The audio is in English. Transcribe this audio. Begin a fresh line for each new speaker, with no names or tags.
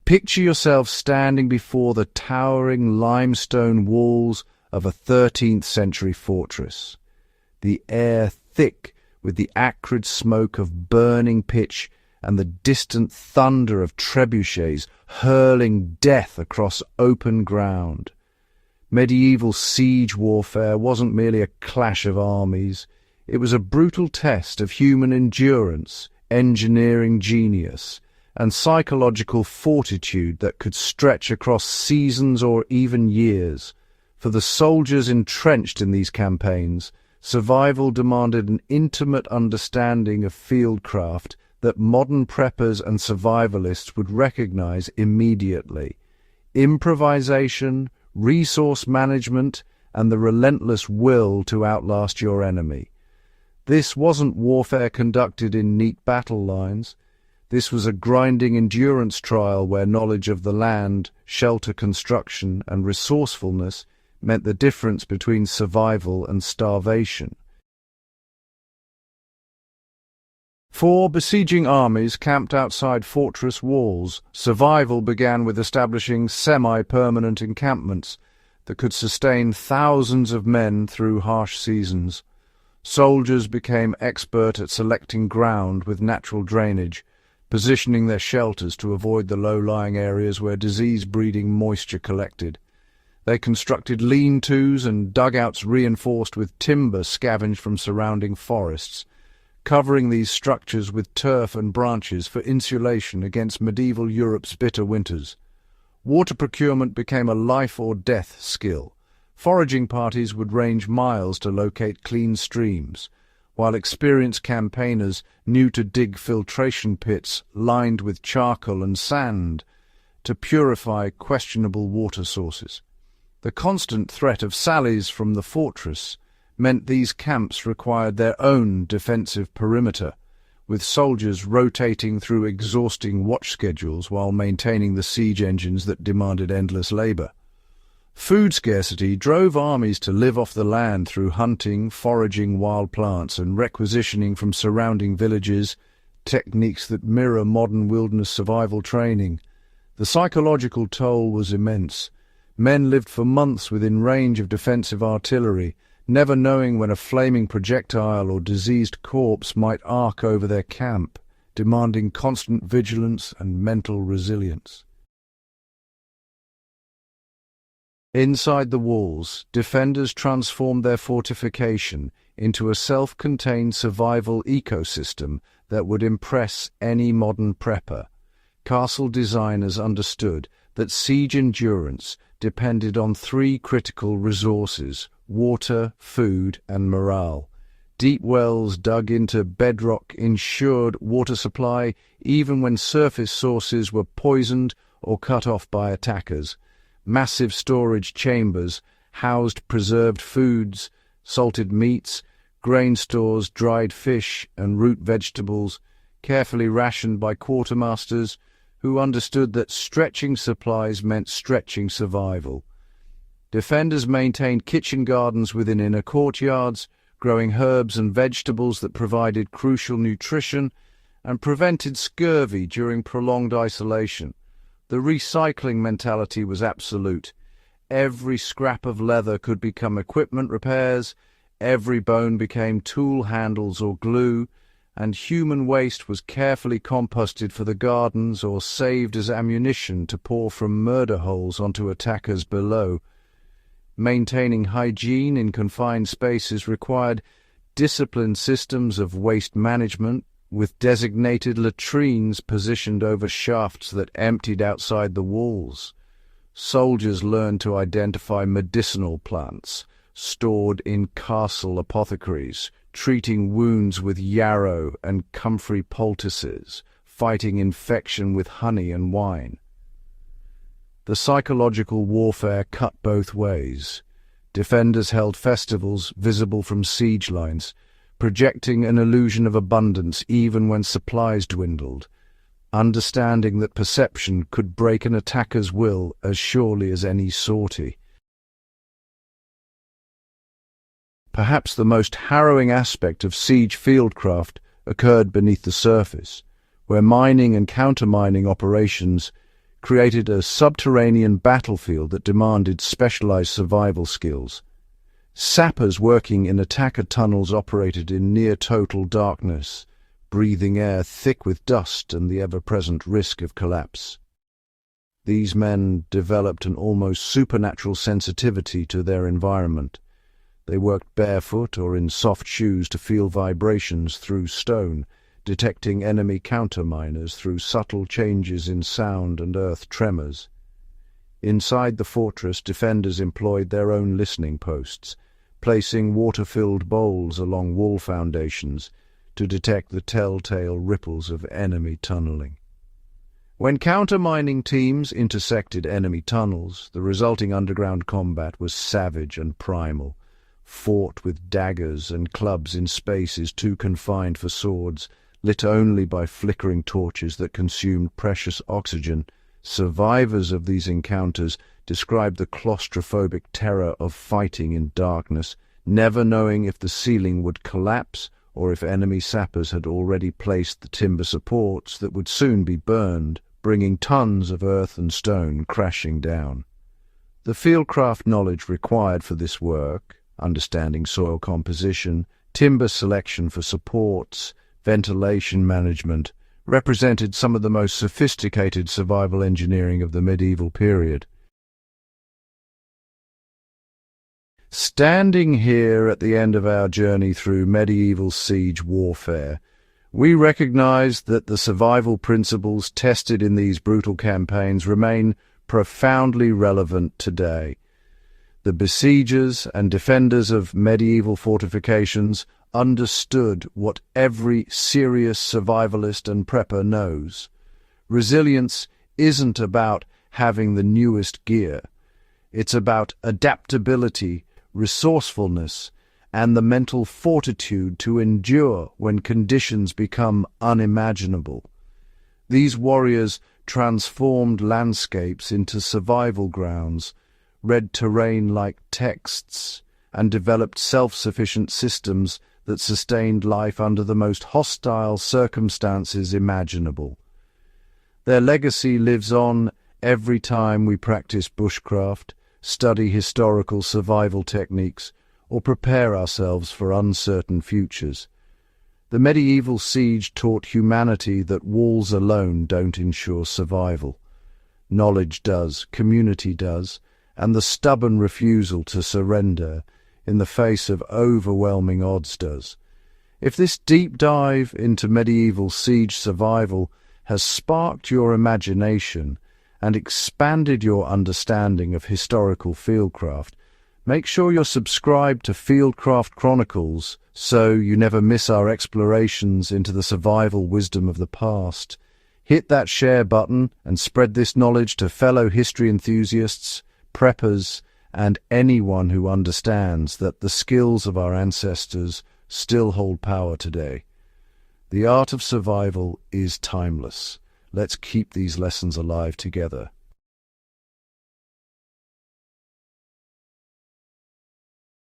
Picture yourself standing before the towering limestone walls of a 13th century fortress, the air thick with the acrid smoke of burning pitch and the distant thunder of trebuchets hurling death across open ground. Medieval siege warfare wasn't merely a clash of armies. It was a brutal test of human endurance, engineering genius, and psychological fortitude that could stretch across seasons or even years. For the soldiers entrenched in these campaigns, survival demanded an intimate understanding of fieldcraft that modern preppers and survivalists would recognize immediately. Improvisation, resource management, and the relentless will to outlast your enemy. This wasn't warfare conducted in neat battle lines. This was a grinding endurance trial where knowledge of the land, shelter construction, and resourcefulness meant the difference between survival and starvation. For besieging armies camped outside fortress walls, survival began with establishing semi-permanent encampments that could sustain thousands of men through harsh seasons. Soldiers became expert at selecting ground with natural drainage, positioning their shelters to avoid the low-lying areas where disease-breeding moisture collected. They constructed lean-tos and dugouts reinforced with timber scavenged from surrounding forests, covering these structures with turf and branches for insulation against medieval Europe's bitter winters. Water procurement became a life-or-death skill. Foraging parties would range miles to locate clean streams, while experienced campaigners knew to dig filtration pits lined with charcoal and sand to purify questionable water sources. The constant threat of sallies from the fortress meant these camps required their own defensive perimeter, with soldiers rotating through exhausting watch schedules while maintaining the siege engines that demanded endless labor. Food scarcity drove armies to live off the land through hunting, foraging wild plants, and requisitioning from surrounding villages, techniques that mirror modern wilderness survival training. The psychological toll was immense. Men lived for months within range of defensive artillery, never knowing when a flaming projectile or diseased corpse might arc over their camp, demanding constant vigilance and mental resilience. Inside the walls, defenders transformed their fortification into a self-contained survival ecosystem that would impress any modern prepper. Castle designers understood that siege endurance depended on three critical resources: water, food, and morale. Deep wells dug into bedrock ensured water supply even when surface sources were poisoned or cut off by attackers. Massive storage chambers housed preserved foods, salted meats, grain stores, dried fish, and root vegetables, carefully rationed by quartermasters who understood that stretching supplies meant stretching survival. Defenders maintained kitchen gardens within inner courtyards, growing herbs and vegetables that provided crucial nutrition and prevented scurvy during prolonged isolation. The recycling mentality was absolute. Every scrap of leather could become equipment repairs, every bone became tool handles or glue, and human waste was carefully composted for the gardens or saved as ammunition to pour from murder holes onto attackers below. Maintaining hygiene in confined spaces required disciplined systems of waste management, with designated latrines positioned over shafts that emptied outside the walls. Soldiers learned to identify medicinal plants, stored in castle apothecaries, treating wounds with yarrow and comfrey poultices, fighting infection with honey and wine. The psychological warfare cut both ways. Defenders held festivals visible from siege lines, projecting an illusion of abundance even when supplies dwindled, understanding that perception could break an attacker's will as surely as any sortie. Perhaps the most harrowing aspect of siege fieldcraft occurred beneath the surface, where mining and countermining operations created a subterranean battlefield that demanded specialized survival skills. Sappers working in attacker tunnels operated in near-total darkness, breathing air thick with dust and the ever-present risk of collapse. These men developed an almost supernatural sensitivity to their environment. They worked barefoot or in soft shoes to feel vibrations through stone, detecting enemy counterminers through subtle changes in sound and earth tremors. Inside the fortress, defenders employed their own listening posts, placing water-filled bowls along wall foundations to detect the telltale ripples of enemy tunneling. When countermining teams intersected enemy tunnels, the resulting underground combat was savage and primal, fought with daggers and clubs in spaces too confined for swords, lit only by flickering torches that consumed precious oxygen. Survivors of these encounters described the claustrophobic terror of fighting in darkness, never knowing if the ceiling would collapse or if enemy sappers had already placed the timber supports that would soon be burned, bringing tons of earth and stone crashing down. The fieldcraft knowledge required for this work, understanding soil composition, timber selection for supports, ventilation management, represented some of the most sophisticated survival engineering of the medieval period. Standing here at the end of our journey through medieval siege warfare, we recognize that the survival principles tested in these brutal campaigns remain profoundly relevant today. The besiegers and defenders of medieval fortifications understood what every serious survivalist and prepper knows. Resilience isn't about having the newest gear. It's about adaptability, resourcefulness, and the mental fortitude to endure when conditions become unimaginable. These warriors transformed landscapes into survival grounds, read terrain like texts, and developed self-sufficient systems that sustained life under the most hostile circumstances imaginable. Their legacy lives on every time we practice bushcraft, study historical survival techniques, or prepare ourselves for uncertain futures. The medieval siege taught humanity that walls alone don't ensure survival. Knowledge does, community does, and the stubborn refusal to surrender in the face of overwhelming odds does. If this deep dive into medieval siege survival has sparked your imagination and expanded your understanding of historical fieldcraft, make sure you're subscribed to Fieldcraft Chronicles so you never miss our explorations into the survival wisdom of the past. Hit that share button and spread this knowledge to fellow history enthusiasts, preppers, and anyone who understands that the skills of our ancestors still hold power today. The art of survival is timeless. Let's keep these lessons alive together.